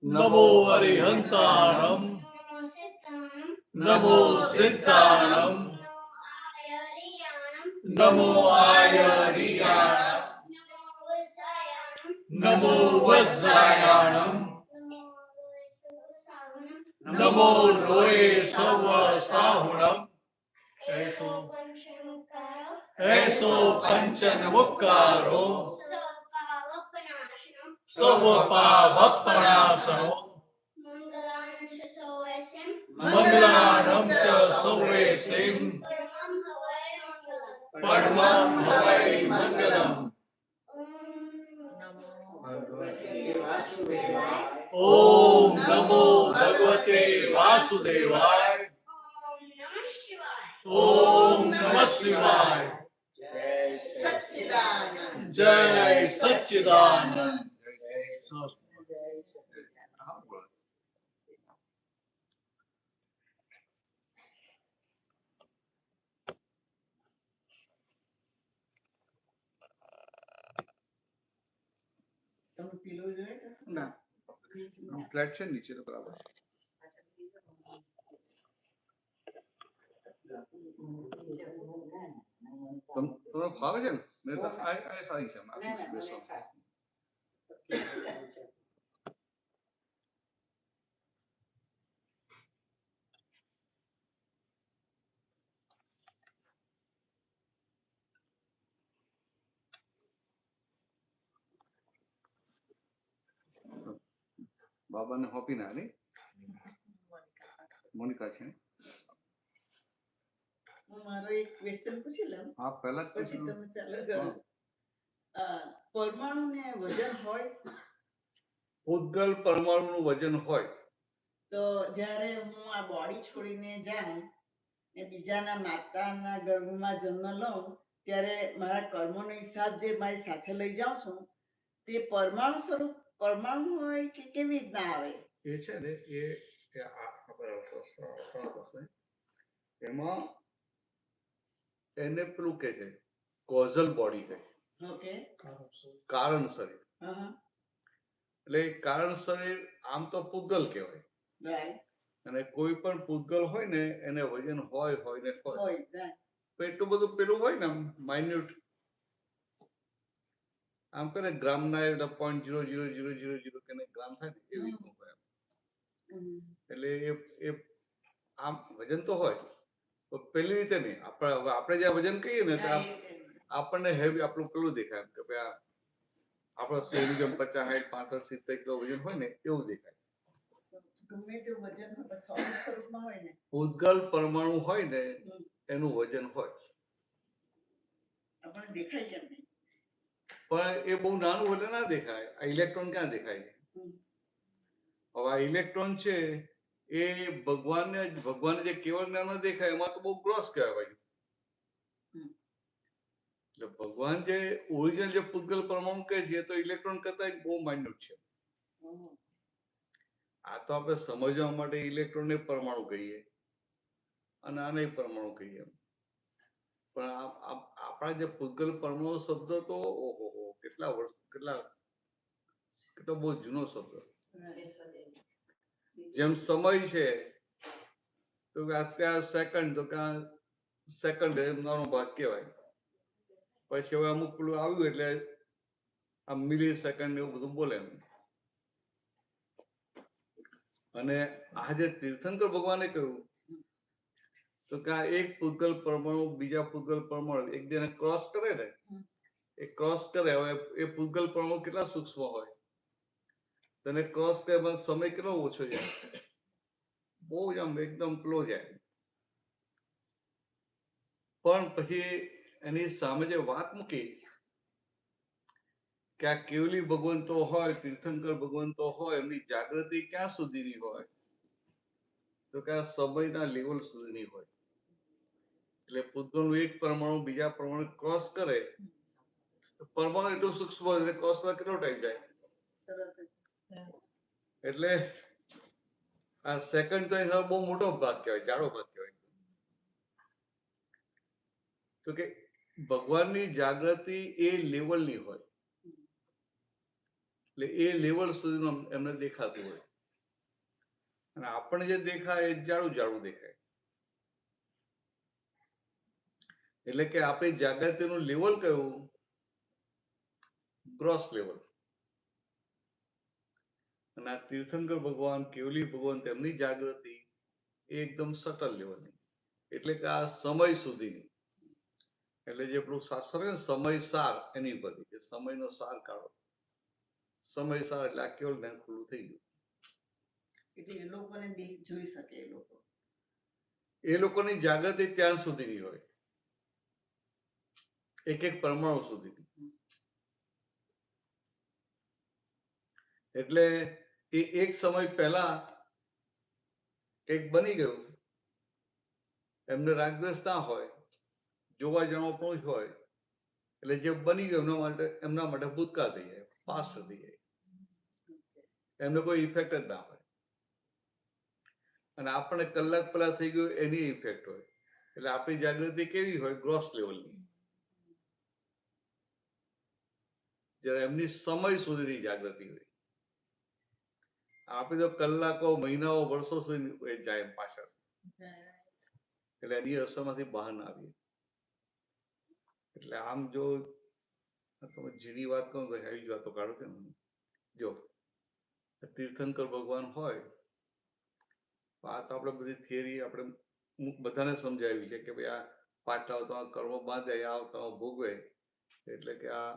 नमो अरिहंताणं नमो सिद्धाणं नमो आयरियाणं नमो वज्रायाणं नमो लोये सव साहुणं ऐसो पंचनमुक्कारो सव पावपनाशनो मंगलानं च सौवेसिं परमं हवै मंगलम् ओम नमो भगवते वासुदेवाय ओम नमः शिवाय जय सच्चिदानंद जय सच्चिदानंद ના ફ્લેટ છે નીચે તો બરાબર તમને ફાવે છે ને મેં તો આ સારી છે આપી બેસો બાબાને હોપી ના નહીં મોનિકા છે મારો એક ક્વેશ્ચન પૂછી લઉં હા પહેલા પછી તમે ચાલુ કરો પરમાણુને વજન હોય પૂતગલ પરમાણુનું વજન હોય તો જ્યારે હું આ બોડી છોડીને જાઉં ને બીજાના માતાના ગર્ભમાં જન્મ લઉં ત્યારે મારા કર્મોનો હિસાબ જે મારી સાથે લઈ જાઉં છું તે પરમાણુ સ્વરૂપ પરમાણુ હોય કે કેવી રીતના આવે એ છે ને એમાં એને પેલું કે છે કોઝલ બોડી કહે ઓકે કારણ શરીર એટલે કારણ શરીર આમ તો પૂતગલ કહેવાય રાઈટ અને કોઈ પણ પૂતગલ હોય ને એને વજન હોય ને હોય હોય એટલું બધું પેલું હોય ને માઇન્યુટ આમ કરે ગ્રામના એટલે 0.0000 કે ગ્રામ થાય ને એવી રીતનું હોય એટલે એ આમ વજન તો હોય પેલી રીતે નહીં આપણે જ્યાં વજન કહીએ ને આપણને હેવી આપણું પેલું દેખાય કે ભાઈ આપણો શરીર જેમ 50 60 65 70 કિલો વજન હોય ને એવું દેખાય પૂતગલ પરમાણુ હોય ને એનું વજન હોય પણ એ બહુ નાનું એટલે ના દેખાય આ ઇલેક્ટ્રોન ક્યાં દેખાય હવે આ ઇલેક્ટ્રોન છે એ ભગવાન જે કેવળ જ્ઞાન દેખાય એમાં તો બહુ ગ્રોસ કહેવાય એટલે ભગવાન જે ઓરિજિનલ જે પૂતગલ પરમાણુ કહે છે તો ઇલેક્ટ્રોન કરતા બહુ માઇન્યુટ છે આ તો આપણે સમજવા માટે ઇલેક્ટ્રોનને પરમાણુ કહીએ અને આને પરમાણુ કહીએ પણ આપણા જે પૂતગલ પરમાણુ શબ્દ તો ઓહો કેટલા વર્ષ કેટલો બહુ જૂનો શબ્દ જેમ સમય છે તો અત્યારે સેકન્ડ તો ક્યાં સેકન્ડ નાનો ભાગ કહેવાય પછી હવે અમુક પેલું આવ્યું એટલે આ મિલી સેકન્ડ એવું બધું બોલે અને આજે તીર્થંકર ભગવાને કહ્યું તો કે આ એક પૂતગલ પરમાણુ બીજા પૂતગલ પરમાણુ એક દિને ક્રોસ કરે ને એ ક્રોસ કરે હવે એ પૂતગલ પરમાણુ કેટલા સૂક્ષ્મ હોય તેને ક્રોસ કરે સમય કેટલો ઓછો જાય બહુ જ આમ એકદમ ક્લો જાય પણ પછી એની સામે જે વાત મૂકી કે આ કેવલી ભગવંતો હોય તીર્થંકર ભગવંતો હોય એમની જાગૃતિ ક્યાં સુધીની હોય તો કે આ સમયના લેવલ સુધીની હોય એટલે પૂતગલનું એક પરમાણુ બીજા પરમાણુ ક્રોસ કરે પરમાણુ એટલું સૂક્ષ્મ એટલે ક્રોસમાં કેટલો ટાઈમ જાય એટલે આ સેકન્ડ તો એનો બહુ મોટો ભાગ કહેવાય જાડો ભાગ કહેવાય તો કે ભગવાનની જાગૃતિ એ લેવલની હોય એટલે એ લેવલ સુધીનું એમને દેખાતું હોય અને આપણને જે દેખાય એ જાડું જાડું દેખાય. એટલે કે આપણી જાગૃતિનું લેવલ કયું? Gross level. અને આ તીર્થંકર ભગવાન, કેવલી ભગવાન, તેમની જાગૃતિ એ એકદમ સટલ લેવલની, એટલે કે આ સમય સુધીની. એટલે જે પેલું શાસ્ત્ર છે ને સમય સાર, એની પરથી કે સમયનો સાર કાઢો. સમય સાર એટલે આ કેવળ જ્ઞાન ખુલ્લું થઈ ગયું. એટલે એ લોકોને જોઈ શકે એ લોકોની જાગૃતિ ત્યાં સુધીની હોય, એક એક પરમાણુ સુધીની. એટલે એ એક સમય પહેલા કંઈક બની ગયું, એમને રાગદ્વેષ ના હોય, જોવા જાણવા પણ જ હોય, એટલે જે બની ગયું એમના માટે ભૂતકાળ થઈ જાય, પાસ્ટ થઈ જાય, એમને કોઈ ઇફેક્ટ જ ના હોય. અને આપણે કલાક પહેલા થઈ ગયું એની ઇફેક્ટ હોય. એટલે આપણી જાગૃતિ કેવી હોય? ગ્રોસ લેવલની. જ્યારે એમની સમય સુધીની જાગૃતિ હોય. આપણે તો કલાકો, મહિનાઓ, વર્ષો સુધી જાય પાછળ. એટલે એની અસરમાંથી બહાર ના આવીએ. એટલે આમ જો તમે જેની વાત કરો તો આવી જ વાતો કાઢો કે જો તીર્થંકર ભગવાન હોય, આ તો આપણે બધી થિયરી આપણે બધાને સમજાવી છે કે ભાઈ આ પાછલા આવતા કર્મ બાંધે, આ આવતા ભોગવે, એટલે કે આ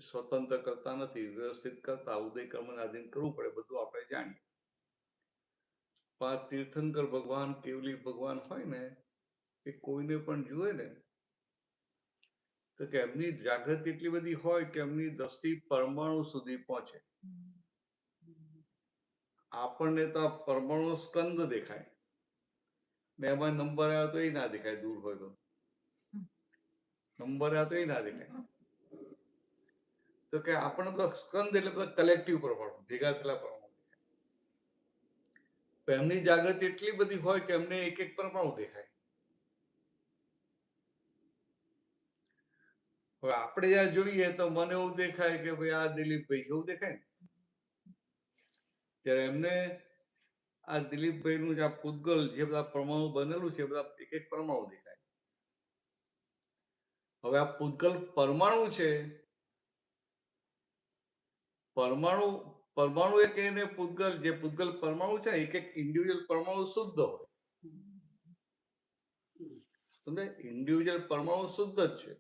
સ્વતંત્ર કરતા નથી, વ્યવસ્થિત કરતા ઉદય કર્મને આધીન કરવું પડે, બધું આપણે જાણીએ. પણ આ તીર્થંકર ભગવાન, કેવલી ભગવાન હોય ને, એ કોઈને પણ જુએ ને તો કે એમની જાગૃતિ એટલી બધી હોય કે એમની દ્રષ્ટિ પરમાણુ સુધી પહોંચે. આપણને તો પરમાણુ સ્કંદ દેખાય ને એમાં નંબર આવ્યો તો એ ના દેખાય, દૂર હોય તો નંબર આવ્યો તો એ ના દેખાય. તો કે આપણને તો સ્કંદ એટલે બધા કલેક્ટિવ પરમાણુ, ભેગા થયેલા પરમાણુ. એમની જાગૃતિ એટલી બધી હોય કે એમને એક એક પરમાણુ દેખાય. હવે આપણે જ્યાં જોઈએ તો મને એવું દેખાય કે ભાઈ આ દિલીપભાઈ છે, એવું દેખાય ને. ત્યારે એમને આ દિલીપભાઈનું જે આ પૂતગલ જે બધા પરમાણુ બનેલું છે, બધા એક એક પરમાણુ દેખાય. હવે આ પૂતગલ પરમાણુ છે, પરમાણુ એક એને પૂતગલ, જે પૂતગલ પરમાણુ છે એક એક ઇન્ડિવિજ્યુઅલ પરમાણુ શુદ્ધ હોય. સમજાય? ઇન્ડિવિજ્યુઅલ પરમાણુ શુદ્ધ જ છે.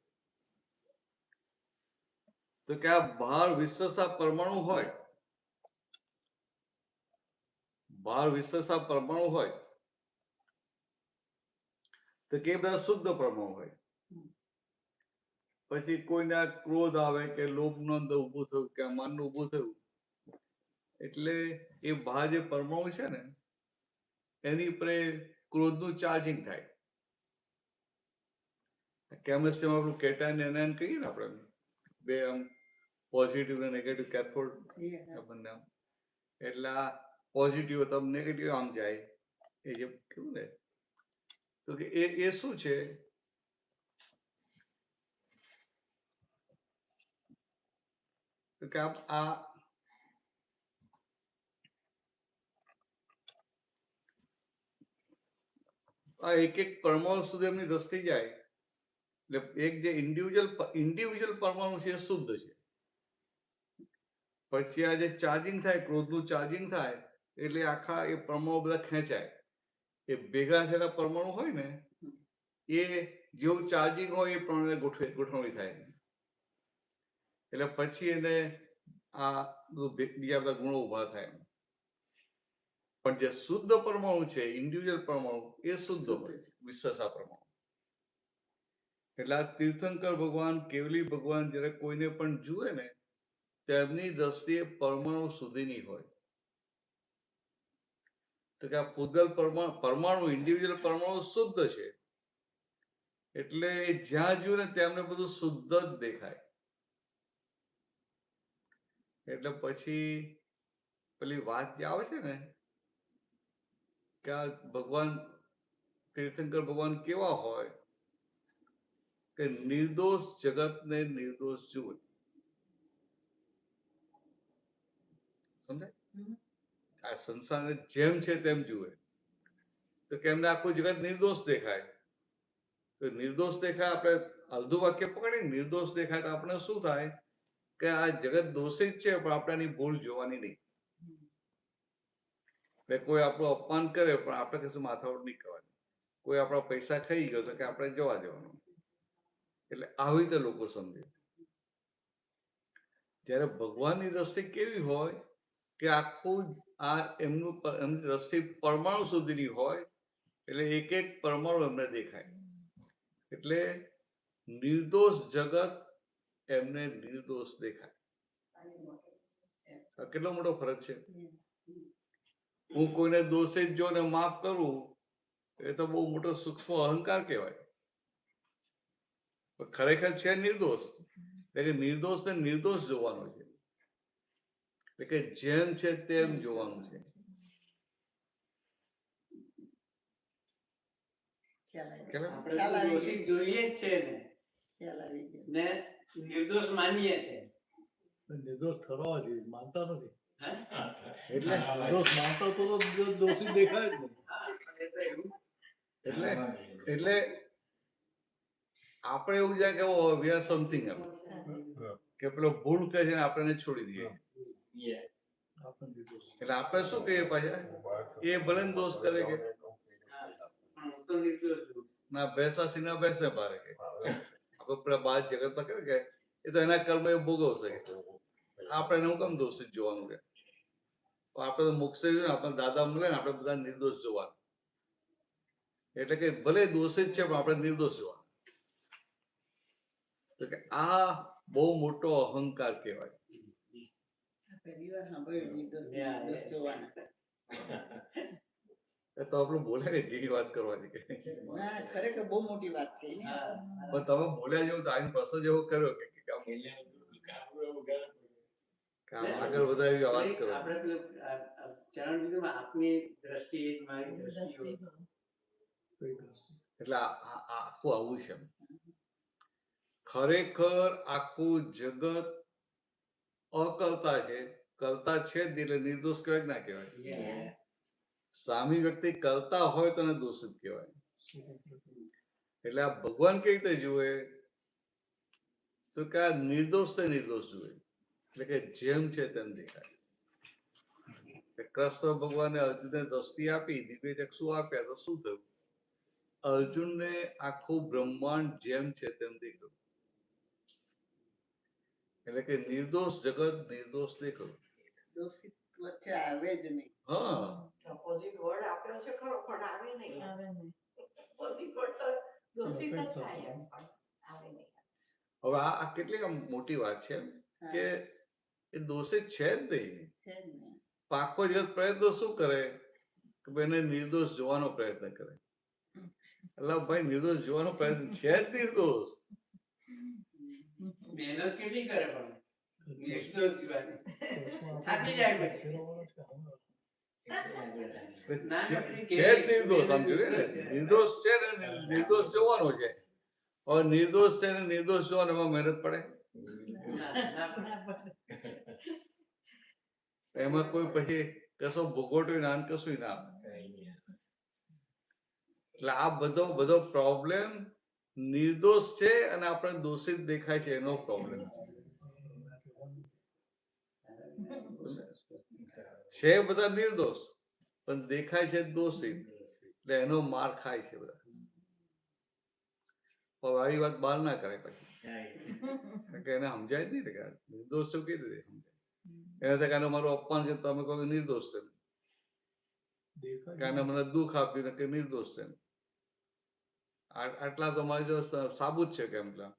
તો કે આ બહાર વિશ્વસા પરમાણુ હોય, બહાર વિશ્વસા પરમાણુ હોય તો કે બધા શુદ્ધ પરમાણુ હોય. પછી કોઈને આ ક્રોધ આવે કે લોભનો અંદર ઊભું થયું કે માનનું ઊભું થયું, એટલે એ બહાર જે પરમાણુ છે ને એની ઉપર ક્રોધનું ચાર્જિંગ થાય. કેમિસ્ટ્રીમાં આપણું કેટાયન એનાયન કહીએ ને આપણે, બે આમ પોઝિટિવ અને નેગેટિવ કેથોડ બંને આમ. એટલે આ પોઝિટિવ તો નેગેટિવ આમ જાય, એ જે કેવું ને, તો કે એ શું છે? તો કે આ એક એક પરમાણુ સુધી એમની દ્રષ્ટિ જાય. એટલે એક જે ઇન્ડિવિજ્યુઅલ પરમાણુ છે એ શુદ્ધ છે. પછી આ જે ચાર્જિંગ થાય, ક્રોધનું ચાર્જિંગ થાય, એટલે આખા એ પરમાણુ બધા ખેંચાય. એ ભેગા થયેલા પરમાણુ હોય ને, એ જેવું ચાર્જિંગ હોય એ પ્રમાણે ગોઠવણી થાય. એટલે પછી એને આ બીજા બધા ગુણો ઉભા થાય. પણ જે શુદ્ધ પરમાણુ છે, ઇન્ડિવિજ્યુઅલ પરમાણુ, એ શુદ્ધ હોય, વિશ્વસા પરમાણુ. એટલે આ તીર્થંકર ભગવાન, કેવલી ભગવાન જ્યારે કોઈને પણ જુએ ને, તેમની દ્રષ્ટિએ પરમાણુ સુધીની હોય. તો કે આ પૂતગલ પરમાણુ, ઇન્ડિવિજ્યુઅલ પરમાણુ શુદ્ધ છે, એટલે જ્યાં જુએ ને તેમને બધું શુદ્ધ જ દેખાય. એટલે પછી પેલી વાત જે આવે છે ને કે આ ભગવાન તીર્થંકર ભગવાન કેવા હોય કે નિર્દોષ જગતને નિર્દોષ જુએ. સમજાય? આ સંસારને જેમ છે તેમ જુએ તો કે એમને આખું જગત નિર્દોષ દેખાય. તો નિર્દોષ દેખાય, આપણે અડધું વાક્ય પકડીને નિર્દોષ દેખાય તો આપણે શું થાય કે આ જગત દોષિત છે પણ આપણે એની ભૂલ જોવાની નહીં. કોઈ આપણું અપમાન કરે પણ આપણે કશું માથાઓડ નહીં કરવાની. કોઈ આપણા પૈસા ખાઈ ગયો તો કે આપણે જવા દેવાનું. એટલે આવી રીતે લોકો સમજે. જ્યારે ભગવાનની દ્રષ્ટિ કેવી હોય કે આખું આ એમની દ્રષ્ટિ પરમાણુ સુધીની હોય, એટલે એક એક પરમાણુ એમને દેખાય. એટલે નિર્દોષ જગત એમને નિર્દોષ દેખાય. કેટલો મોટો ફરક છે. હું કોઈને દોષિત જો ને માફ કરું એ તો બહુ મોટો સૂક્ષ્મ અહંકાર કહેવાય. ખરેખર છે નિર્દોષ. એટલે કે નિર્દોષ ને નિર્દોષ જોવાનો છે. એટલે કે જેમ છે તેમ જોવાનું છે. આપણે દોષિત જોઈએ જ છે ને નિર્દોષ માનીએ છે. નિર્દોષ ઠરવા જોઈએ, માનતા નથી. એટલે નિર્દોષ માનતા તો દોષિત દેખાય જ નહીં. એટલે આપણે એવું જાય કે વી આર સમથિંગ એમ કે પેલો ભૂલ કહે છે ને આપણે છોડી દઈએ. એટલે આપણે શું કહીએ પાછા, એ ભલે ને દોષ કરે કે ના બેસાસી ના બેસે મારે કે આપણે પેલા બાર જગતમાં કહે કે એ તો એના કર્મ એ ભોગવશે. આપણે એને હું કેમ દોષિત જોવાનું કે આપણે તો મોક્ષે આપણે દાદા મળે ને આપણે બધા નિર્દોષ જોવાનું. એટલે કે ભલે દોષિત છે પણ આપણે નિર્દોષ જોવાનું. તો કે આ બહુ મોટો અહંકાર કહેવાય. તો આપણે બોલે કે જેવી વાત કરવાની કે ખરેખર બહુ મોટી વાત થઈ. પણ તમે બોલ્યા જેવું તો આની પાસે જેવો કર્યો કે આગળ વધારી વાત કરો. આપણે ચરણ કીધું આપની દ્રષ્ટિ મારી દ્રષ્ટિ. એટલે આખું આવું છે. ખરેખર આખું જગત અકર્તા છે. કરતા છે જ એટલે નિર્દોષ કહેવાય ના કહેવાય. સામી વ્યક્તિ કરતા હોય તો એને દોષિત કહેવાય. એટલે આ ભગવાન કઈ રીતે જુએ તો કે આ નિર્દોષ ને નિર્દોષ જુએ. એટલે કે જેમ છે તેમ દેખાય. કૃષ્ણ ભગવાને અર્જુનને દ્રષ્ટિ આપી, દિવ્ય ચક્ષુ આપ્યા તો શું થયું? અર્જુનને આખું બ્રહ્માંડ જેમ છે તેમ દેખ્યું. એટલે કે નિર્દોષ જગત નિર્દોષ દેખાયું. દોષિત વચ્ચે આવે જ નહીં. હા, ઓપોઝિટ વર્ડ આપ્યો છે ખરો પણ આવે નહીં. ઓપોઝિટ વર્ડ તો દોષિત જ થાય એમ પણ આવે નહીં. હવે આ કેટલી આમ મોટી વાત છે કે એ દોષિત છે જ નહીં. આખો જગત પ્રયત્ન શું કરે કે એને નિર્દોષ જોવાનો પ્રયત્ન કરે. એટલે ભાઈ નિર્દોષ જોવાનો પ્રયત્ન છે જ નિર્દોષ. મહેનત કેટલી કરે પણ નિર્દોષ જોવાની. થાકી જાય પછી. છે જ નિર્દોષ. આમ જોઈએ ને નિર્દોષ છે ને નિર્દોષ જોવાનો છે. હવે નિર્દોષ છે ને નિર્દોષ જોવામાં મહેનત પડે. એમાં કોઈ પછી કશો ભોગવટો ના કશું ના આવે. એટલે આ બધો પ્રોબ્લેમ નિર્દોષ છે અને આપણે દોષિત દેખાય છે એનો પ્રોબ્લેમ છે. બધા નિર્દોષ પણ દેખાય છે દોષિત, એટલે એનો માર ખાય છે બધા. આવી વાત બહાર ના કરે પછી એને સમજાય જ નહીં કે નિર્દોષ શું કઈ રીતે સમજાય. એને તો કાને મારું અપમાન છે તમે કહો કે નિર્દોષ છે, કાને મને દુઃખ આપ્યું કે નિર્દોષ છે. આટલા તો મારી જો સાબુત છે કે એમલા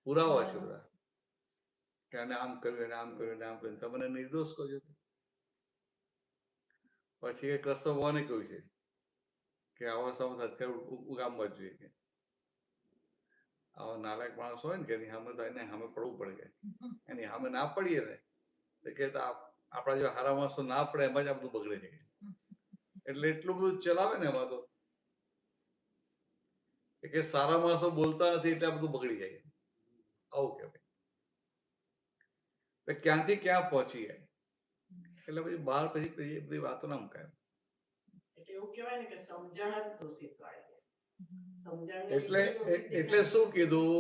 પુરાવા છે બધા કે આને આમ કર્યું એને આમ કર્યું ને આમ કર્યું. તમને નિર્દોષ કહો છો. પછી એ કૃષ્ણ ભગવાને કહ્યું છે કે આવા સમય અત્યારે ઉગામવા જોઈએ કે આવા નાલાયક માણસ હોય ને કે એની સામે તો એને સામે પડવું પડે કે એની સામે ના પડીએ ને તો કે આપણા જો હારા માણસો ના પડે એમાં જ આ બધું બગડે છે. એટલે એટલું બધું ચલાવે ને એમાં તો કે સારા માણસો બોલતા નથી એટલે આ બધું બગડી જાય. આવું કે ક્યાંથી ક્યાં પહોંચી જાય. એટલે પછી બહાર પછી એ બધી વાતો ના મુકાય. એટલે એવું કહેવાય ને કે સમજણ જ દોષિત વાળી છે. સમજણને એટલે લીધે દોષિત એટલે દેખાય શું કીધું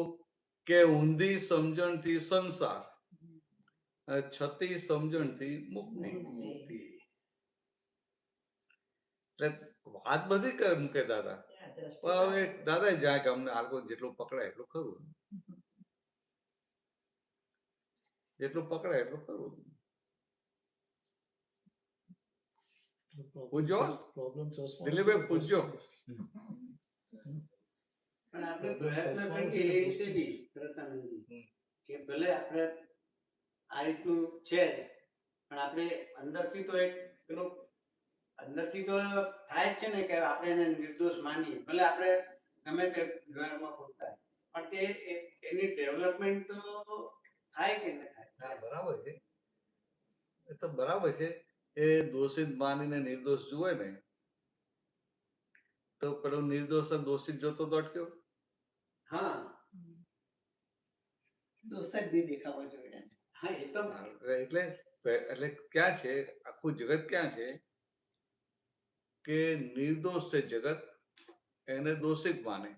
કે ઊંધી સમજણથી સંસાર અને છતી સમજણથી મુક્તિ. મુક્તિ. એટલે વાત બધી કરે મૂકે દાદા, આ દ્રષ્ટિ પણ હવે દાદા જાય કે અમને આ લોકો જેટલું પકડાય એટલું ખરું, જેટલું પકડાય એટલું ખરું. પૂછજો દિલીપભાઈ, પૂછજો. પણ આપણે પ્રયત્ન કરીએ એ રીતે બી પ્રતાનંદજી, કે ભલે આપણે આ રીતનું છે પણ આપણે અંદરથી તો એક પેલું અંદરથી તો થાય જ છે ને કે આપણે એને નિર્દોષ માનીએ, ભલે આપણે ગમે તે વ્યવહારમાં ખોટતા, પણ તે એની ડેવલપમેન્ટ તો થાય કે ન થાય. હા બરાબર છે, એ તો બરાબર છે. એ દોષિત માનીને નિર્દોષ જુએ ને તો પેલો નિર્દોષ દોષિત જોતો તો અટક્યો. હા દોષ જ નહીં દેખાવો જોઈએ. હા એ તો એટલે એટલે ક્યાં છે આખું જગત, ક્યાં છે કે નિર્દોષ છે જગત, એને દોષિત માને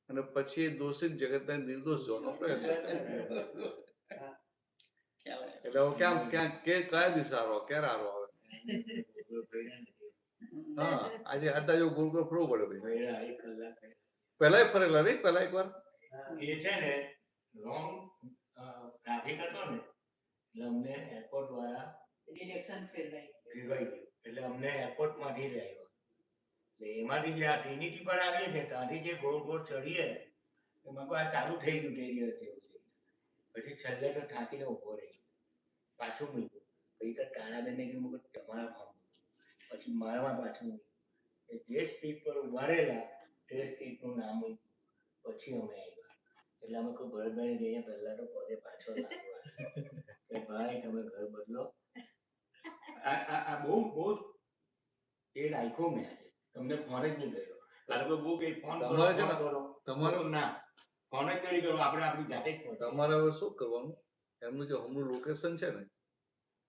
અને પછી એ દોષિત જગતને નિર્દોષ જોવાનો પ્રયત્ન કરે. એટલે હવે ક્યાં કયા દિવસે આવો, ક્યારે આવો આવે? હા આજે જો ગોળ ગોળ ફરવું પડે ભાઈ. પહેલા ફરેલા નહીં, પહેલા એક વાર એ છે ને રોંગ ટ્રાફિક હતો ને એટલે અમને એરપોર્ટ વાળા ડિરેક્શન ફેરવાઈ ફેરવાઈ ગયું, એટલે અમને એરપોર્ટ માંથી જ આવ્યો. એટલે એમાંથી જે આ ટ્રિનિટી પર આવીએ ને ત્યાંથી જે ગોળ ગોળ ચડીએ એમાં કોઈ આ ચાલુ થઈ ગયું ટેરિયસ જેવું છે. પછી છેલ્લે તો થાકીને ઉભો રહી પાછું મૂક્યું. પછી તો તારાબેનને કીધું તમારા ફોન, પછી મારામાં પાછું મૂક્યું. જે સ્ટ્રીટ પર ઉભા રહેલા તે સ્ટ્રીટનું નામ મૂક્યું. પછી અમે આવ્યા. એટલે અમે કોઈ ભરતભાઈને જઈને પહેલા તો પગે પાછળ લાગવા કે ભાઈ તમે ઘર બદલો. આ બહુ બહુ એ રાખ્યો મેં આજે, તમને ફોન જ નહીં કર્યો. કારણ કે બહુ કઈ ફોન કરો તમારો ના ફોન જ નહીં કરો, આપણે આપણી જાતે જ પહોંચીએ. તમારે હવે શું કરવાનું, એમનું જે હોમનું લોકેશન છે ને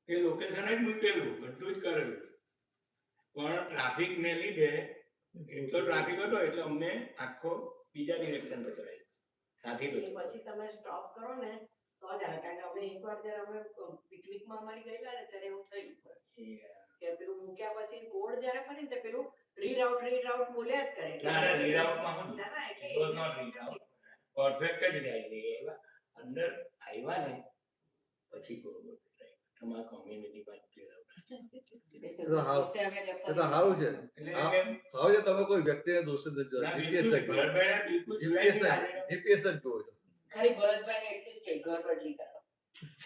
એ લોકેશન જ મૂકેલું, બધું જ કરેલું, પણ ટ્રાફિકને લીધે એટલો ટ્રાફિક હતો એટલે અમને આખો બીજા ડિરેક્શન પર ચડાવી ત્યાંથી પછી તમે સ્ટોપ કરો ને તો જ આવે. કારણ કે અમે એકવાર જ્યારે અમે પિકનિકમાં અમારી ગયેલા ને ત્યારે એવું થયું કે પેલું મૂક્યા પછી ગોળ જ્યારે ફરી ને પેલું રીરાઉટ બોલ્યા જ કરે. ના રીરાઉટમાં હતું, ના ના એટલે it was not reroute. Perfect જ રહી અંદર આવ્યા ને પછી બરોબર તમારા કોમ્યુનિટીમાં સારું છે. સારું છે, તમે કોઈ વ્યક્તિને દોષિત જીપીએસ જ જુઓ છો. ખાલી ભરતભાઈને એટલું જ કે ઘર બદલી કરો.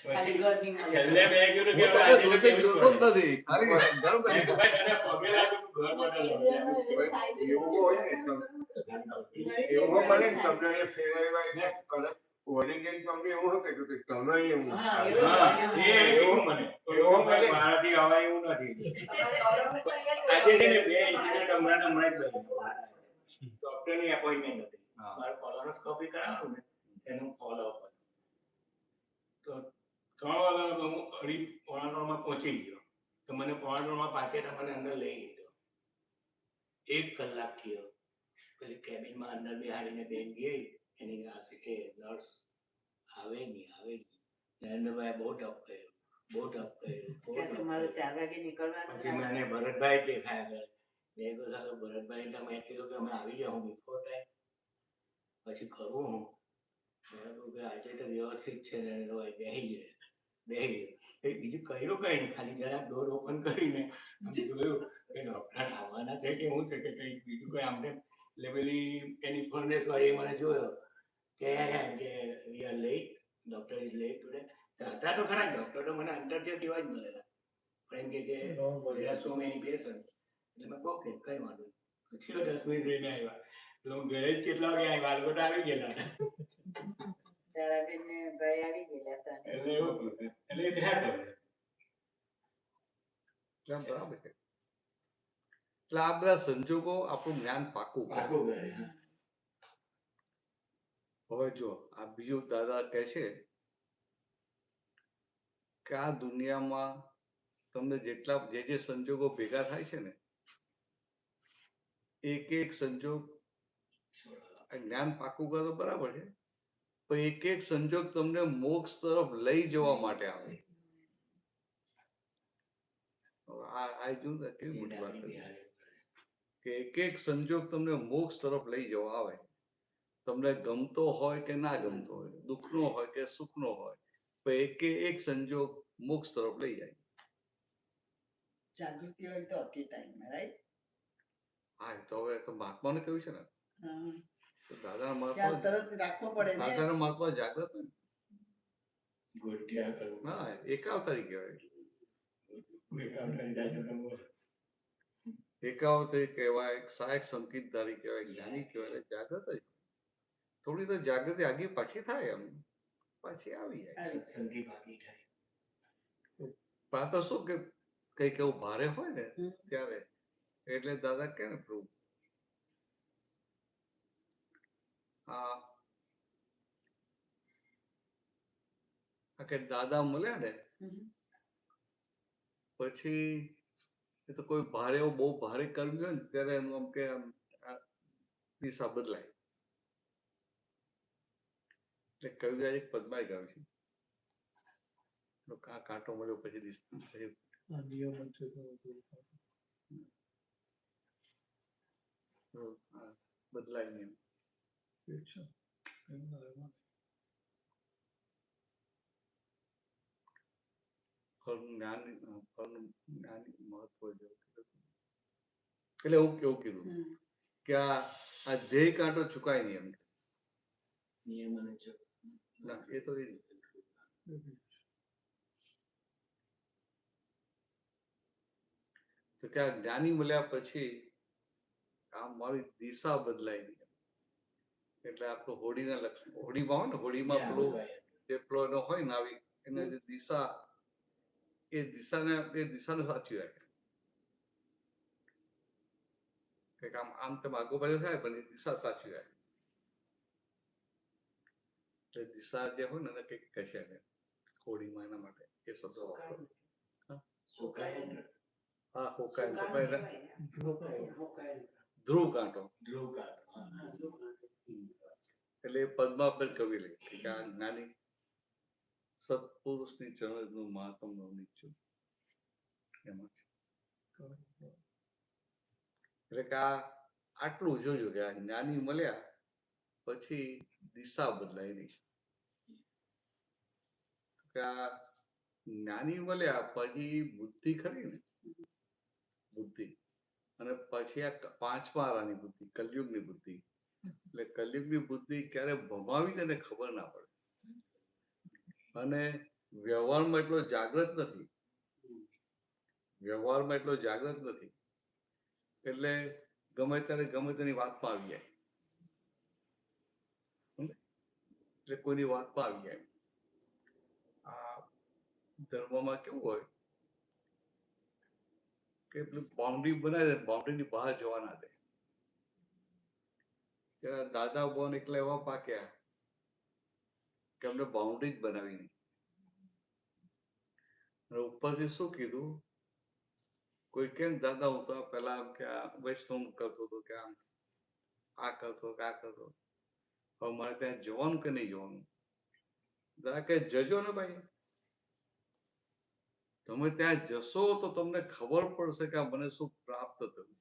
ખાલી ઘરની મદદ. છેલ્લે મેં કીધું કે હું તમને દોષિત જોતો જ નથી, ખાલી ઘર બની પગે લાગ્યું ઘર બદલવાનું. એવું હોય ને એવું મને તમને ફેરવાય ને કદાચ ઓરિજિન તમને એવું હોય કે તમે એવું હા, હા એ એવું મને એવું મને મારાથી આવા એવું નથી. આજે છે ને બે ઇન્સિડન્ટ હમણાં જ બન્યું. ડોક્ટરની એપોઇન્ટમેન્ટ હતી, મારે કોલોનોસ્કોપી કરાવવાનું ને એનું ફોલોઅપ હતું. તો 3 વાગ્યા હું 2:45 પહોંચી ગયો, તો મને 2:45 પાછેટા મને અંદર લઈ લીધો. 1 કલાક થયો, પેલી કેબિનમાં અંદર બેહાડીને બેન ગઈ, એની પાસે કે નર્સ આવે નહીં. નરેન્દ્રભાઈ બહુ ટફ કર્યું. તમારે 4 વાગે નીકળવાનું. પછી મને ભરતભાઈ દેખાયા કરે. મેં કીધું સારું ભરતભાઈ તમે કીધું કે અમે આવી જાઉં બિફોર ટાઈમ, પછી કરવું હું મેં કહ્યું કે આજે તો વ્યવસ્થિત છે ને બેસી ગયો. બીજું કર્યું કઈ નહીં, ખાલી જરાક ડોર ઓપન કરીને જોયું કે ડોક્ટર આવવાના છે કે શું છે કે કંઈ બીજું કંઈ આમને એટલે પેલી એની ફર્નેસ વાળી મને જોયો કે we are late, doctor is late today. હતા તો ખરા ડોક્ટર તો મને અંદરથી જેવા જ મળેલા, પણ એમ કે there are so many patients. એટલે મેં કહું કે કઈ વાંધો નહીં. પછી 10 મિનિટ રહીને આવ્યા. એટલે હું ઘરે જ કેટલા વાગે આવ્યા, આ લોકો તો આવી ગયેલા હતા. તારાબેન ને ભાઈ આવી ગયેલા હતા. એટલે એવું થયું. એટલે એ ધ્યાન રાખજો. બરાબર છે. એટલે આ બધા સંજોગો આપણું જ્ઞાન પાકું કરે. હવે જો આ બીજું દાદા કહે છે કે આ દુનિયામાં તમને જેટલા જે સંજોગો ભેગા થાય છે ને, એક સંજોગ જ્ઞાન પાકું કરો તો બરાબર છે, પણ એક સંજોગ તમને મોક્ષ તરફ લઈ જવા માટે આવે. આ જો કેવી મોટી વાત છે કે એક સંજોગ તમને મોક્ષ તરફ લઈ જવા આવે. તમને ગમતો હોય કે ના ગમતો હોય, દુઃખનો હોય કે સુખનો હોય, પણ એક સંજોગ મોક્ષ તરફ લઈ જાય. જાગૃતિ હોય તો અટ ટાઈમ, રાઈટ? હા, તો હવે તો મહાત્માને કહ્યું છે ને, દાદા ખ્યાલ તરત રાખવો પડે ને. દાદાના મહાત્મા જાગ્રત ને. ગોઠિયા કરવું. હા, એકાવતારી કહેવાય. એકાવતારી કહેવાય, સહાયક સંકેતધારી કહેવાય, જ્ઞાની કહેવાય, જાગ્રત જ. થોડી તો જાગૃતિ આગી પાછી થાય, એમ પાછી આવી જાય. સત્સંગી બાકી થાય. પણ આ તો શું કે કઈક એવું ભારે હોય ને ત્યારે એટલે દાદા કે ને પ્રભુ કે દાદા મળ્યા ને પછી એ તો કોઈ ભારે એવું બહુ ભારે કર્મ હોય ને ત્યારે એનું આમ કે આમ દિશા બદલાય. એટલે કવિરાજ એક પદમાં ગાયું છે, કાંટો મળ્યો પછી બદલાય નહીં. મહત્વ એટલે એવું કેવું કીધું કે આ ધ્યેય કાંટો ચુકાય નહીં એમ. નિયમ અને ના એ તો તો કે આ જ્ઞાની મળ્યા પછી આ મારી દિશા બદલાય નહીં. એટલે આપણું હોડીના લક્ષણ, હોડીમાં હોય ને, હોડીમાં પેલું જે પેલો એનો હોય ને આવી એને જે દિશા, એ દિશાને સાચવી રાખે. કંઈક આમ તેમ આગો બાજુ થાય પણ એ દિશા સાચવી રાખે. એટલે દિશા જે હોય ને એને કંઈક કહેશે ને હોડીમાં, એના માટે એ શબ્દ વાપરો. હા, ધ્રુવ કાંટો. એટલે પદ્મા પર કવિ લે કે આ જ્ઞાની સત્પુરુષની ચરણનું મહાત્મ નીચું એમાં. એટલે કે આટલું જોયું કે આ જ્ઞાની મળ્યા પછી દિશા બદલાય નહીં. કે આ જ્ઞાની મળ્યા પછી બુદ્ધિ ખરી ને, બુદ્ધિ, અને પછી આ પાંચમા આરાની બુદ્ધિ, કલયુગની બુદ્ધિ. એટલે કલયુગની બુદ્ધિ ક્યારે ભમાવી તેને ખબર ના પડે. અને વ્યવહારમાં એટલો જાગૃત નથી, વ્યવહારમાં એટલો જાગૃત નથી એટલે ગમે ત્યારે ગમે તેની વાતમાં આવી જાય. એટલે કોઈની વાતમાં આવી જાય. આ ધર્મમાં કેવું હોય કે પેલું બાઉન્ડ્રી બનાવે, બાઉન્ડ્રીની બહાર જવા ના દે. દાદા બોન એકલા એવા પાક્યા કે અમને બાઉન્ડ્રી જ બનાવી નહીં. અને ઉપરથી શું કીધું, કોઈ કેમ દાદા હું તો પેલા આમ કે આ વૈષ્ણવ કરતો હતો કે આમ આ કરતો કે આ કરતો, હવે મારે ત્યાં જવાનું કે નહીં જવાનું? દાદા કે જજો ને ભાઈ, તમે ત્યાં જશો તો તમને ખબર પડશે કે આ મને શું પ્રાપ્ત થયું.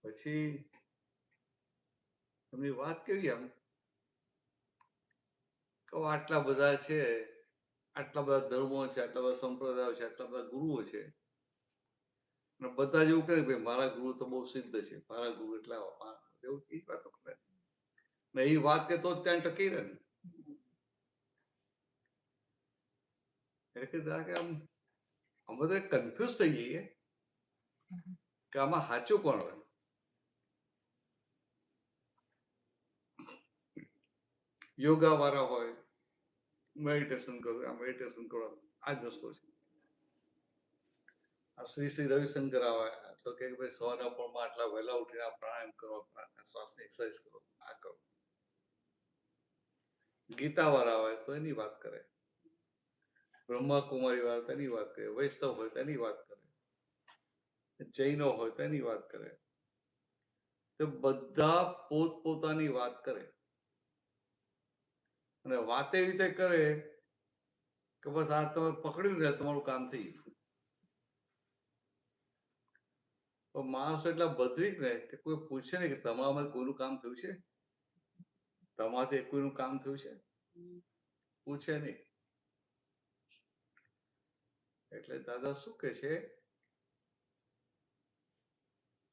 પછી એમની વાત કેવી આમ કે આટલા બધા છે, આટલા બધા ધર્મો છે, આટલા બધા સંપ્રદાયો છે, આટલા બધા ગુરુઓ છે, અને બધા જ એવું કહે ભાઈ મારા ગુરુ તો બહુ સિદ્ધ છે, મારા ગુરુ એટલા એવું એ વાતો કરે ને. એ વાત કે તો જ ત્યાં ટકી રહે ને. એટલે કે આમ અમે તો કન્ફ્યુઝ થઈ જઈએ કે આમાં સાચું કોણ હોય. યોગા વાળા હોય, મેડિટેશન કરો, આ મેડિટેશન કરો, આ જ રસ્તો છે. આ શ્રી રવિશંકર આવે તો કે ભાઈ સવારના પોરમાં આટલા વહેલા ઉઠીને પ્રાણાયામ કરો, શ્વાસની એક્સરસાઇઝ કરો, આ કરો. ગીતા વાળા હોય તો એની વાત કરે. બ્રહ્માકુમારી હોય તેની વાત કરે, વૈષ્ણવ હોય તેની વાત કરે, જૈનો હોય તેની વાત કરે, તો બધા પોતપોતાની વાત કરે અને વાત એવી રીતે કરે કે બસ આ તમે પકડ્યું ને તમારું કામ થઈ ગયું. પણ માણસો એટલા બદરીક ને કે કોઈ પૂછે ને કે તમારામાં કોઈનું કામ થયું છે, તમારાથી કોઈનું કામ થયું છે, પૂછે નહીં. એટલે દાદા શું કે છે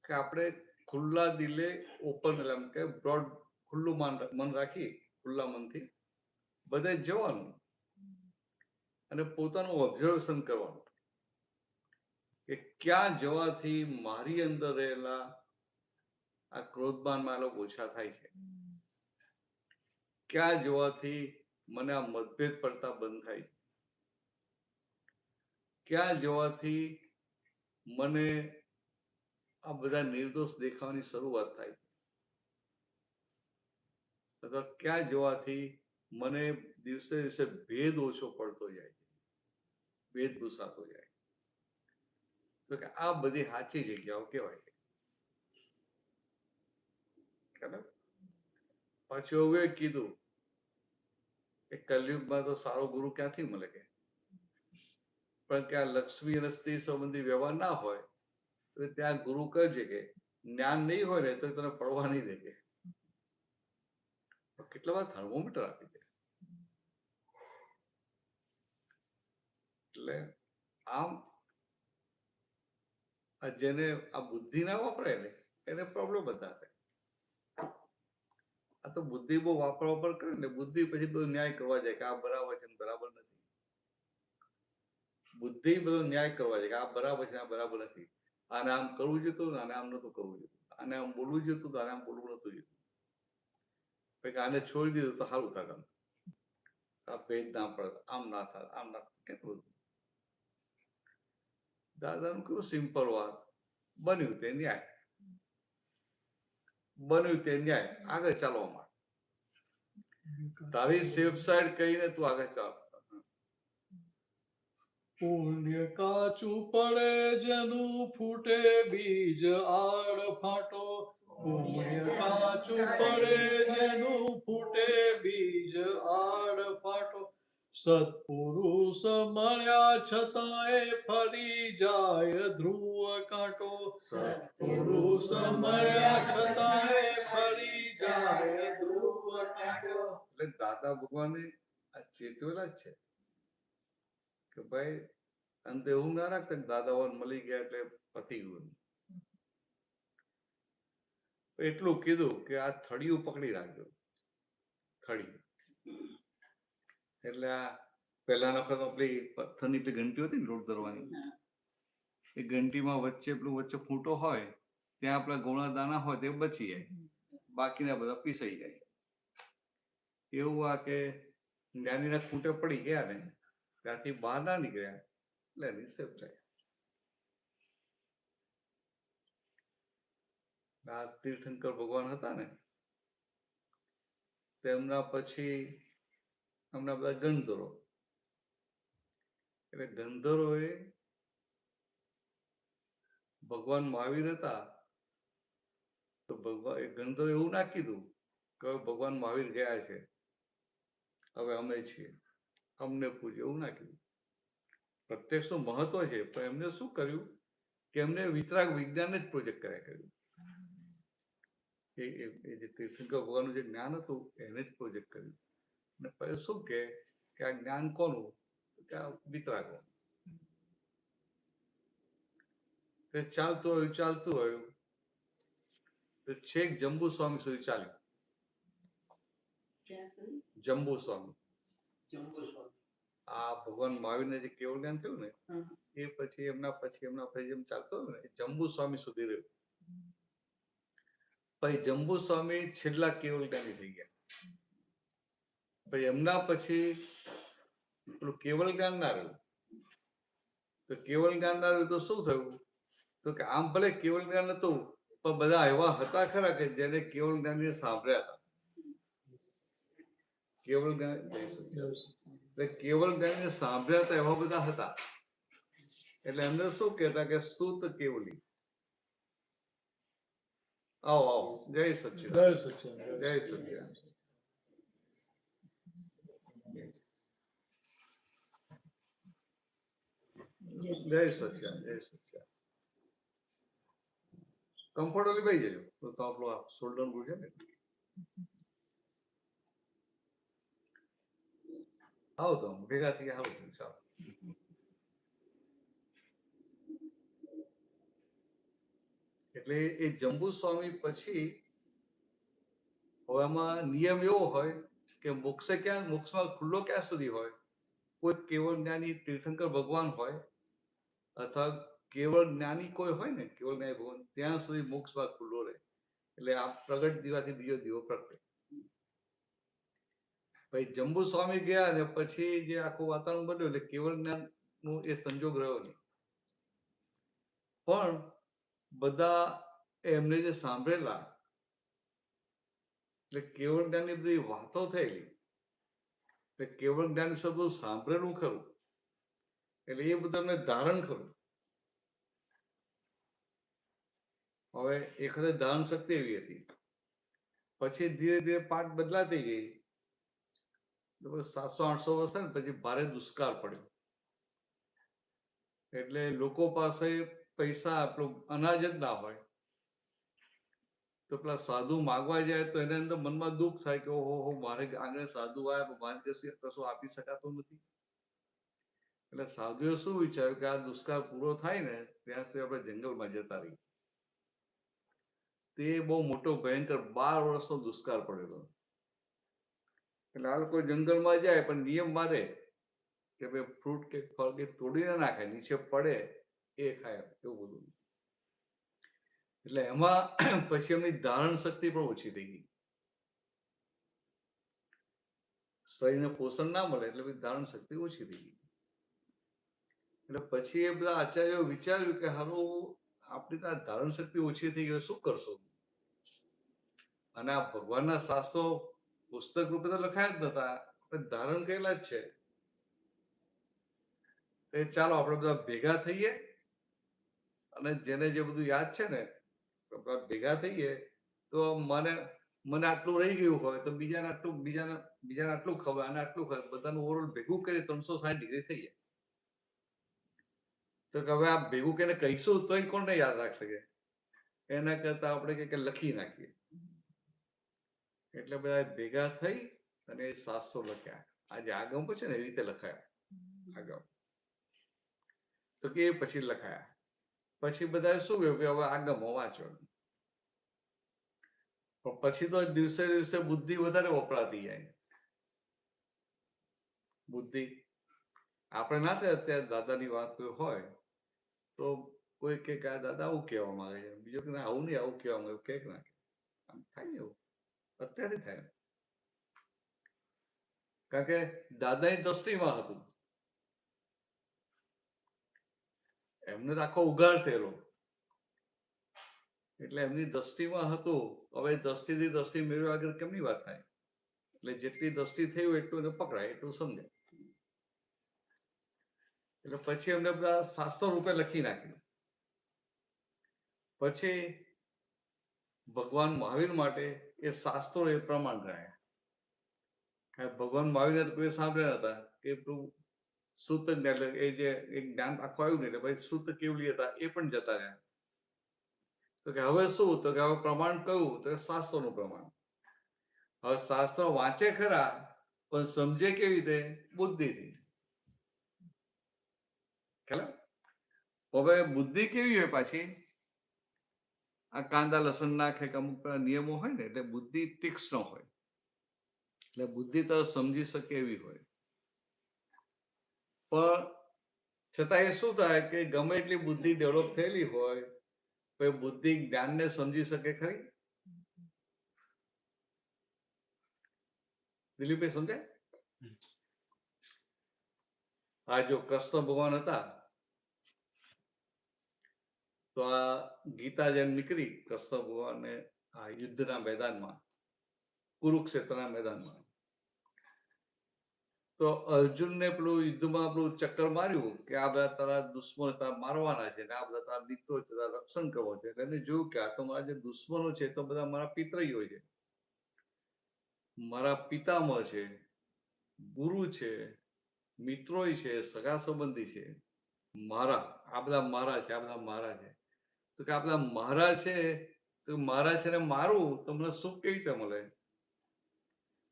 કે આપણે ખુલ્લા દિલે ઓપન એમ કે બ્રોડ ખુલ્લું મન રાખી ખુલ્લા મનથી બધે જવાનું અને પોતાનું ઓબ્ઝર્વેશન કરવાનું કે ક્યાં જવાથી મારી અંદર રહેલા આ ક્રોધમાન માલો ઓછા થાય છે, ક્યાં જવાથી મને આ મતભેદ પડતા બંધ થાય છે, ક્યાં જવાથી મને આ બધા નિર્દોષ દેખાવાની શરૂઆત થાય છે, અથવા ક્યાં જવાથી મને દિવસે દિવસે ભેદ ઓછો પડતો જાય છે, ભેદ ભૂસાતો જાય. તો કે આ બધી સાચી જગ્યાઓ કહેવાય છે. પાછું હવે કીધું કે કલયુગમાં તો સારો ગુરુ ક્યાંથી મળે કે, પણ કે આ લક્ષ્મી અને સ્ત્રી સંબંધી વ્યવહાર ના હોય તો ત્યાં ગુરુ કહે છે કે જ્ઞાન નહીં હોય ને તો તને પડવા નહીં દે કે. કેટલા બધા થર્મોમીટર આપી દે. એટલે આમ આ જેને આ બુદ્ધિ ના વાપરે ને એને પ્રોબ્લેમ બધા થાય. આ તો બુદ્ધિ બહુ વાપર કરે ને બુદ્ધિ પછી બધો ન્યાય કરવા જાય કે આ બરાબર છે બરાબર નથી. બુદ્ધિ બધો ન્યાય કરવા જાય કે આ બરાબર છે આ બરાબર નથી, આને આમ કરવું જોઈતું આને આમ નતું કરવું જોઈતું, આને આમ બોલવું જોઈતું આને આમ બોલવું નતું જોઈતું, આને છોડી દીધું તો સારું થાય, આ ભેદ ના પડે, આમ ના થાય, આમ ના કેટલું બધું. દાદાનું કેવું સિમ્પલ વાત, બન્યું તે ન્યાય, બન્યું તે ન્યાય, આગળ ચાલવા માંડ. તારી સેફ સાઈડ કહીને તું આગળ ચાલ. પુણ્ય કાચું પડે જેનું ફૂટે બીજ આડ ફાટો, પુણ્ય કાચું પડે જેનું ફૂટે બીજ આડ ફાટો, સત્પુરુષ મળ્યા છતાંય ફરી જાય ધ્રુવ કાંટો, સત્પુરુષ મળ્યા છતાંય ફરી જાય ધ્રુવ કાંટો. એટલે દાદા ભગવાને આ ચેતવેલા જ છે કે ભાઈ અંતે એવું ના રાખતા દાદાવાન મળી ગયા એટલે પતી ગયું. એટલું કીધું કે આ થળિયું પકડી રાખજો. થળિયું એટલે આ પહેલાના વખત પેલી પથ્થરની પેલી ઘંટી હતી ને લોટ ધરવાની, એ ઘંટીમાં વચ્ચે પેલું વચ્ચે ફૂંટો હોય ત્યાં આપણા ગોળા દાના હોય તે બચી જાય, બાકીના બધા પીસાઈ જાય. એવું આ કે જ્ઞાનીના ખૂંટે પડી ગયા ને ત્યાંથી બહાર ના નીકળ્યા એટલે એની સેફ થાય. આ તીર્થંકર ભગવાન હતા ને તેમના પછી હમણાં બધા ગંધર્વો, એટલે ગંધર્વોએ ભગવાન મહાવીર હતા તો ભગવાન ગંધર્વ એવું ના કીધું કે ભગવાન મહાવીર ગયા છે હવે અમે છીએ અમને પૂછ્યું, એવું ના કીધું. પ્રત્યક્ષનું મહત્વ છે પણ એમને શું કર્યું કે એમને વિતરાગ વિજ્ઞાન જ પ્રોજેક્ટ કર્યા કર્યું. એ જે તીર્થંકર ભગવાનનું જે જ્ઞાન હતું એને જ પ્રોજેક્ટ કર્યું. અને પછી શું કે આ જ્ઞાન કોનું કે આ વિતરાગો. ચાલતું હોય તો છેક જંબુ સ્વામી સુધી ચાલ્યું. જંબુ સ્વામી આ ભગવાન મહાવીરને જે કેવળ જ્ઞાન થયું ને એ પછી એમના પછી જેમ ચાલતો હોય ને જંબુ સ્વામી સુધી રહ્યું. પછી જંબુ સ્વામી છેલ્લા કેવળ જ્ઞાની થઈ ગયા. પછી એમના પછી પેલું કેવળ જ્ઞાન ના રહ્યું. તો કેવળ જ્ઞાન ના રહ્યું તો શું થયું તો કે આમ ભલે કેવળ જ્ઞાન નતું પણ બધા એવા હતા ખરા કે જેને કેવળ જ્ઞાનને સાંભળ્યા હતા. કેવળ જ્ઞાન એટલે કેવળ જ્ઞાનીને સાંભળ્યા હતા એવા બધા હતા, એટલે એમને શું કહેતા કે સુત કેવલી. આવો આવો, જય સચ્ચિદાનંદ, જય સચ્ચિદાનંદ. જય સચ્ચિદાનંદ. જય સચ્ચિદાનંદ, જય સચ્ચિદાનંદ. કમ્ફર્ટેબલી બેસી જજો, તો આપણું આ શોલ્ડર છે ને. આવો તો ભેગા થઈ આવો, ચાલો. એટલે એ જંબુ સ્વામી પછી હવે આમાં નિયમ એવો હોય કે મોક્ષમાં ખુલ્લો ક્યાં સુધી હોય? કોઈ કેવળ જ્ઞાની તીર્થંકર ભગવાન હોય અથવા કેવળ જ્ઞાની કોઈ હોય ને, કેવળ જ્ઞાની ભગવાન, ત્યાં સુધી મોક્ષમાં ખુલ્લો રહે. એટલે આ પ્રગટ દીવાથી બીજો દીવો પ્રગટે. પછી જંબુ સ્વામી ગયા ને પછી જે આખું વાતાવરણ બન્યું એટલે કેવળ જ્ઞાન નું એ સંજોગ રહ્યો નહીં. પણ બધા એમને જે સાંભળેલા એટલે કેવળ જ્ઞાનની બધી વાતો થયેલી, એટલે કેવળ જ્ઞાન શબ્દ સાંભળેલું ખરું, એટલે એ બધું એમને ધારણ ખરું. હવે એક વખતે ધારણ શક્તિ એવી હતી, પછી ધીરે ધીરે પાઠ બદલાતી ગઈ. 700-800 વર્ષ ને પછી ભારે દુષ્કાળ પડ્યો, એટલે લોકો પાસે પૈસા આપણું અનાજ જ ના હોય, તો પેલા સાધુ માગવા જાય તો એને અંદર મનમાં દુઃખ થાય કે ઓહો મારે આગળ સાધુ આવ્યા, મારે કશું આપી શકાતું નથી. એટલે સાધુએ શું વિચાર્યું કે આ દુષ્કાળ પૂરો થાય ને ત્યાં સુધી આપણે જંગલમાં જતા રહીએ. તે બહુ મોટો ભયંકર 12 વર્ષનો દુષ્કાળ પડેલો. એટલે આ લોકો જંગલમાં જાય પણ નિયમ મારે કે ભાઈ ફ્રૂટ કે ફળ કે તોડી ના નાખે, નીચે પડે એ ખાય, એવું બધું. એટલે એમાં પછી એમની ધારણ શક્તિ પણ ઓછી થઈ ગઈ. શરીરને પોષણ ના મળે એટલે ધારણ શક્તિ ઓછી થઈ ગઈ. એટલે પછી એ બધા આચાર્યો વિચાર્યું કે હારું આપણી તો ધારણ શક્તિ ઓછી થઈ ગઈ, શું કરશો? અને આ ભગવાનના શાસ્ત્રો પુસ્તક રૂપે તો લખાયા જ નતા, ધારણ કરેલા જ છે. ચાલો આપણે બધા ભેગા થઈએ અને જેને જે બધું યાદ છે ને ભેગા થઈએ તો મને આટલું રહી ગયું હોય તો બીજાને આટલું ખબર, અને આટલું ખબર, બધાનું ઓવરઓલ ભેગું કરી 360 ડિગ્રી થઈ જાય. તો કે હવે આ ભેગું કરીને કહીશું તો કોને યાદ રાખશે? કે એના કરતા આપણે કે લખી નાખીએ. એટલે બધા ભેગા થઈ અને શાસ્ત્રો લખ્યા. આજે આગમ છે ને એવી રીતે લખાયા આગમ. તો કે પછી લખાયા. પછી બધા શું કહ્યું કે હવે આગમો વાંચો. પણ પછી તો દિવસે દિવસે બુદ્ધિ વધારે વપરાતી જાય. બુદ્ધિ આપણે ના થાય અત્યારે દાદાની વાત કોઈ હોય તો કોઈ કે દાદા આવું કહેવા માંગે છે, બીજો કે આવું નહીં આવું કહેવા માંગે, કે ના આમ થાય ને એવું અત્યારથી થાય. કારણ કે દાદાની દ્રષ્ટિમાં હતું, એમને તો આખો ઉઘાડ થયેલો, એટલે એમની દ્રષ્ટિમાં હતું. હવે દ્રષ્ટિથી દ્રષ્ટિ મેળવ્યા આગળ કેમની વાત થાય? એટલે જેટલી દ્રષ્ટિ થઈ હોય એટલું એને પકડાય, એટલું સમજાય. એટલે પછી એમને બધા શાસ્ત્રો રૂપે લખી નાખ્યું. પછી ભગવાન મહાવીર માટે એ શાસ્ત્રો એ પ્રમાણ ગણાય. ભગવાન મહાવીર કોઈ સાંભળ્યા હતા કે શુદ્ધ જ્ઞાન, એટલે એ જે જ્ઞાન આખું આવ્યું ને એટલે ભાઈ શુદ્ધ કેવલી હતા એ પણ જતા રહ્યા. તો કે હવે શું? તો કે હવે પ્રમાણ કયું? તો શાસ્ત્રોનું પ્રમાણ. હવે શાસ્ત્રો વાંચે ખરા પણ સમજે કેવી રીતે? બુદ્ધિથી. હવે બુદ્ધિ કેવી હોય પાછી? આ કાંદા લસણ નાખે કે અમુક નિયમો હોય ને એટલે બુદ્ધિ તીક્ષ્ણ હોય, એટલે બુદ્ધિ તો સમજી શકે એવી હોય. પણ છતાં એ શું થાય કે ગમે એટલી બુદ્ધિ ડેવલપ થયેલી હોય તો એ બુદ્ધિ જ્ઞાનને સમજી શકે ખરી? દિલીપભાઈ સમજાય? આ જો કૃષ્ણ ભગવાન હતા તો આ ગીતા જેમ નીકળી કૃષ્ણ ભગવાનને આ યુદ્ધના મેદાનમાં, કુરુક્ષેત્રના મેદાનમાં, તો અર્જુનને પેલું યુદ્ધમાં પેલું ચક્કર માર્યું કે આ બધા તારા દુશ્મનો તારા મારવાના છે ને આ બધા તારા મિત્રો છે તારા રક્ષણ કરવાનું છે એટલે એને જોયું કે આ તો મારા જે દુશ્મનો છે તો બધા મારા પિતરીઓ છે, મારા પિતામહ છે, ગુરુ છે, મિત્રો છે, સગા સંબંધી છે, મારા આ બધા મારા છે, આ બધા મારા છે. તો કે આ બધા મારા છે તો મારા છે ને મારું તો મને સુખ કેવી રીતે મળે?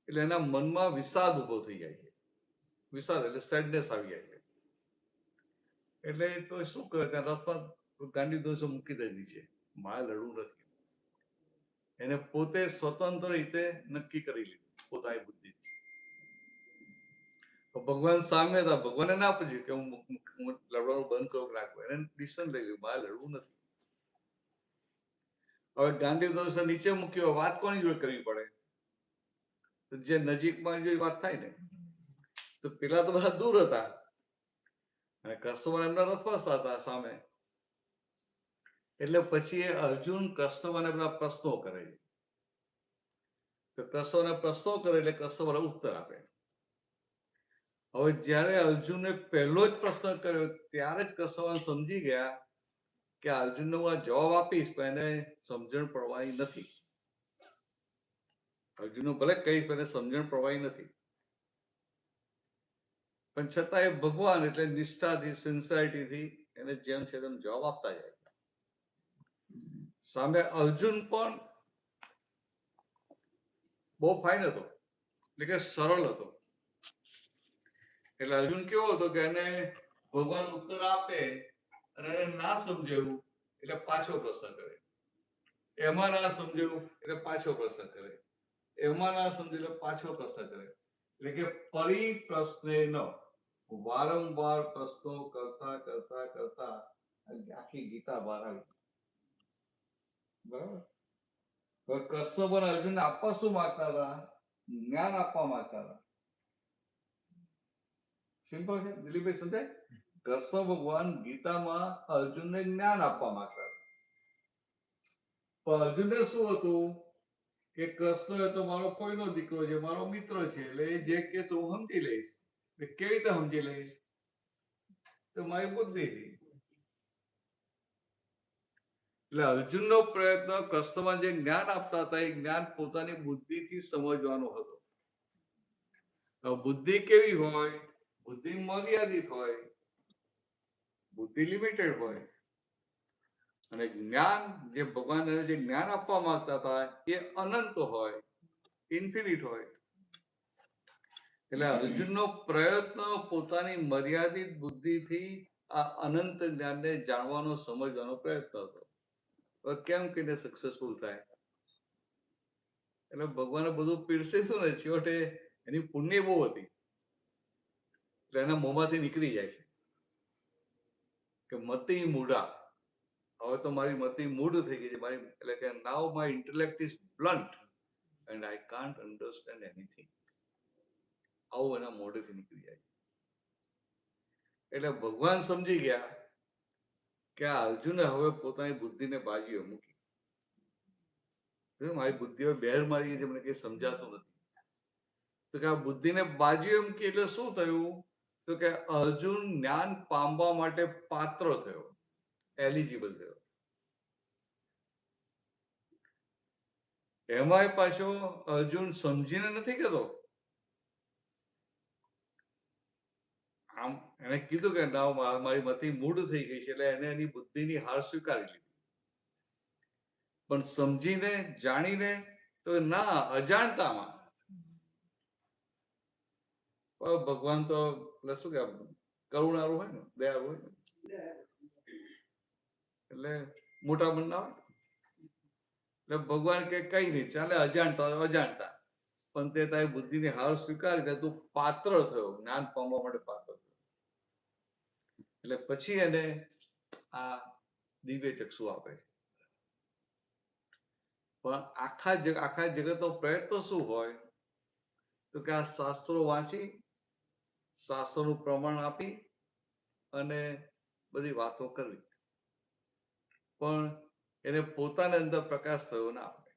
એટલે એના મનમાં વિષાદ ઉભો થઈ જાય છે. વિષાદ એટલે સેડનેસ આવી જાય છે. એટલે તો શું કરે ત્યાં રથમાં ગાંડી દોષો મૂકી દીધી છે, મારે લડવું નથી. એને પોતે સ્વતંત્ર રીતે નક્કી કરી લીધું પોતાની બુદ્ધિ. ભગવાન સામે હતા, ભગવાને ના પૂછ્યું કે હું લડવાનું બંધ કરું રાખવું, એને ડિસિઝન લઈ લીધું મારે લડવું નથી. હવે ગાંડી દોષ નીચે મૂક્યો, વાત કોની જોડે કરવી પડે? જે નજીકમાં જે વાત થાય ને, તો પેલા તો બધા દૂર હતા અને કૃષ્ણ એમના રથવાસતા હતા સામે. એટલે પછી અર્જુન કૃષ્ણને બધા પ્રશ્નો કરે છે. તો કૃષ્ણને પ્રશ્નો કરે એટલે કૃષ્ણ બધા ઉત્તર આપે. હવે જ્યારે અર્જુને પહેલો જ પ્રશ્ન કર્યો ત્યારે જ કૃષ્ણ સમજી ગયા કે અર્જુનને હું આ જવાબ આપીશ પણ એને સમજણ પડવાની નથી. અર્જુન ભલે કહીશ પણ એને સમજણ પડવાની નથી. પણ છતાં એ ભગવાન એટલે નિષ્ઠાથી સિન્સિયરિટીથી એને જેમ છે તેમ જવાબ આપતા જાય. સામે અર્જુન પણ બહુ ફાઇન હતો, એટલે કે સરળ હતો. એટલે અર્જુન કેવો હતો કે એને ભગવાન ઉત્તર આપે અને એને ના સમજાયું એટલે પાછો પ્રશ્ન કરે, એમાં ના સમજાયું એટલે પાછો પ્રશ્ન કરે, એમાં ના સમજાયું એટલે પાછો પ્રશ્ન કરે. એટલે કે પરિપ્રશ્નેન વારંવાર પ્રશ્નો કરતા કરતા કરતા આખી ગીતા બહાર આવી. બરાબર. હવે કૃષ્ણ પણ અર્જુનને આપવા શું માંગતા હતા? જ્ઞાન આપવા માંગતા હતા. સિમ્પલ છે દિલીપભાઈ, સમજાય? કૃષ્ણ ભગવાન ગીતામાં અર્જુનને જ્ઞાન આપવા માંગતા હતા. પણ અર્જુનને શું હતું કે કૃષ્ણ એ તો મારો કોઈનો દીકરો છે, મારો મિત્ર છે, એટલે એ જે કેસ હું સમજી લઈશ. કેવી રીતે સમજી લઈશ? તો મારી બુદ્ધિથી. એટલે અર્જુનનો પ્રયત્ન કૃષ્ણમાં જે જ્ઞાન આપતા હતા એ જ્ઞાન પોતાની બુદ્ધિથી સમજવાનો હતો. બુદ્ધિ કેવી હોય? બુદ્ધિ મર્યાદિત હોય, બુદ્ધિ લિમિટેડ હોય. અને જ્ઞાન જે ભગવાન જે જ્ઞાન આપવા માંગતા હતા એ અનંત હોય, ઇન્ફિનિટ હોય. એટલે અર્જુનનો પ્રયત્ન પોતાની મર્યાદિત બુદ્ધિથી આ અનંત જ્ઞાનને જાણવાનો સમજવાનો પ્રયત્ન હતો. કેમ કહીને સક્સેસફુલ થાય? એટલે ભગવાને બધું પીરસીશું ને છેવટે એની પુણ્ય બહુ હતી એટલે એના મોંમાંથી નીકળી જાય છે કે મતિ મૂઢા. હવે તો મારી મતિ મૂઢ થઈ ગઈ છે મારી, એટલે કે now my intellect is blunt and I can't understand anything. આવું એના મોઢેથી નીકળી જાય. એટલે ભગવાન સમજી ગયા કે આ અર્જુને હવે પોતાની બુદ્ધિને બાજુએ મૂકી. મારી બુદ્ધિ બહેર મારી છે, મને કઈ સમજાતું નથી. તો કે આ બુદ્ધિને બાજુએ મૂકી એટલે શું થયું? તો કે અર્જુન જ્ઞાન પામવા માટે પાત્ર થયો, એલિજિબલ થયો. એમાંય પાછો અર્જુન સમજીને નથી કહેતો. આમ એને કીધું કે ના મારી મતિ મૂઢ થઈ ગઈ છે એટલે એને એની બુદ્ધિની હાર સ્વીકારી લીધી. પણ સમજીને જાણીને તો ના, અજાણતામાં. ભગવાન તો શું કે કરુણારું હોય ને, દયાળુ હોય ને, એટલે મોટા મનના હોય. એટલે ભગવાન કે કઈ નહીં ચાલે, અજાણતા અજાણતા, પણ તે તારી બુદ્ધિની હાર સ્વીકારી તું પાત્ર થયો, જ્ઞાન પામવા માટે પાત્ર થયો. એટલે પછી એને આ દિવ્ય ચક્ષુ આપે છે. પણ આખા જગતનો પ્રયત્ન શું હોય? તો કે આ શાસ્ત્રો વાંચી, શાસ્ત્રોનું પ્રમાણ આપી અને બધી વાતો કરવી. પણ એને પોતાની અંદર પ્રકાશ થયો ના આપણે.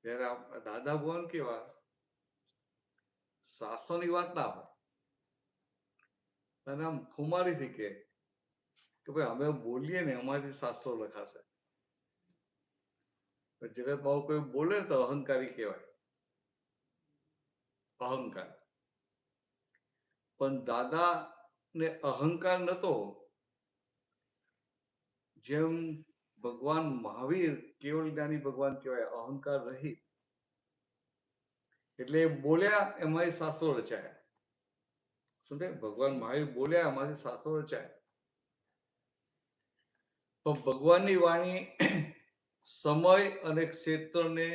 ત્યારે દાદા ભગવાન કેવા શાસ્ત્રોની વાત ના હોય અને આમ ખુમારીથી કે ભાઈ અમે બોલીએ ને અમારી શાસ્ત્રો લખાશે. જગતમાં કોઈ બોલે તો અહંકારી કહેવાય, અહંકાર. પણ દાદા ને અહંકાર નતો. જેમ ભગવાન મહાવીર કેવળ જ્ઞાની ભગવાન કહેવાય, અહંકાર રહી. એટલે બોલ્યા એમાંથી શાસ્ત્રો રચાયા. સમજે? ભગવાન મહાવીર બોલ્યા એમાંથી શાસ્ત્રો રચાયા. તો ભગવાનની વાણી સમય અને ક્ષેત્રને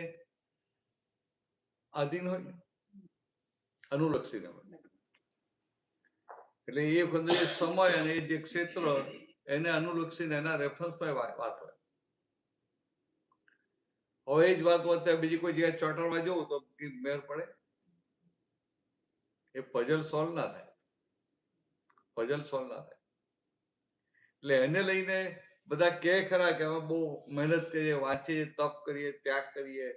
આધીન હોય, અનુલક્ષીને હોય. એટલે એ વખતે સમય અને જે ક્ષેત્ર એને અનુલક્ષીને એના રેફરન્સમાં વાત હોય. હવે એ જ વાત હોય બીજી કોઈ જગ્યાએ ચોંટાડવા જવું તો મેર પડે, એ પઝલ સોલ્વ ના થાય, પઝલ સોલ્વ ના થાય. એટલે એને લઈને બધા કહે ખરા કે અમે બહુ મહેનત કરીએ, વાંચીએ, તપ કરીએ, ત્યાગ કરીએ,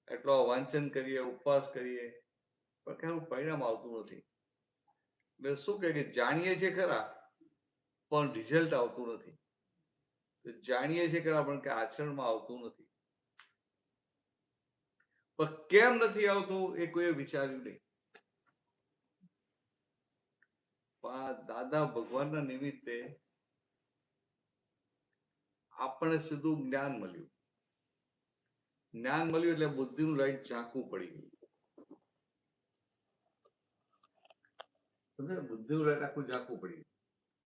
એટલો વાંચન કરીએ, ઉપવાસ કરીએ, પણ કઈ પરિણામ આવતું નથી. એટલે શું કે જાણીએ છીએ ખરા પણ રિઝલ્ટ આવતું નથી. જાણીએ છીએ ખરા પણ કે આચરણમાં આવતું નથી. પણ કેમ નથી આવતું એ કોઈ વિચાર્યું નહીં. પણ દાદા ભગવાનના નિમિત્તે આપણને સીધું જ્ઞાન મળ્યું. જ્ઞાન મળ્યું એટલે બુદ્ધિનું લાઈટ ઝાંખવું પડી ગયું. સમજે? બુદ્ધિનું લાઈટ આખું ઝાંખવું પડી ગયું.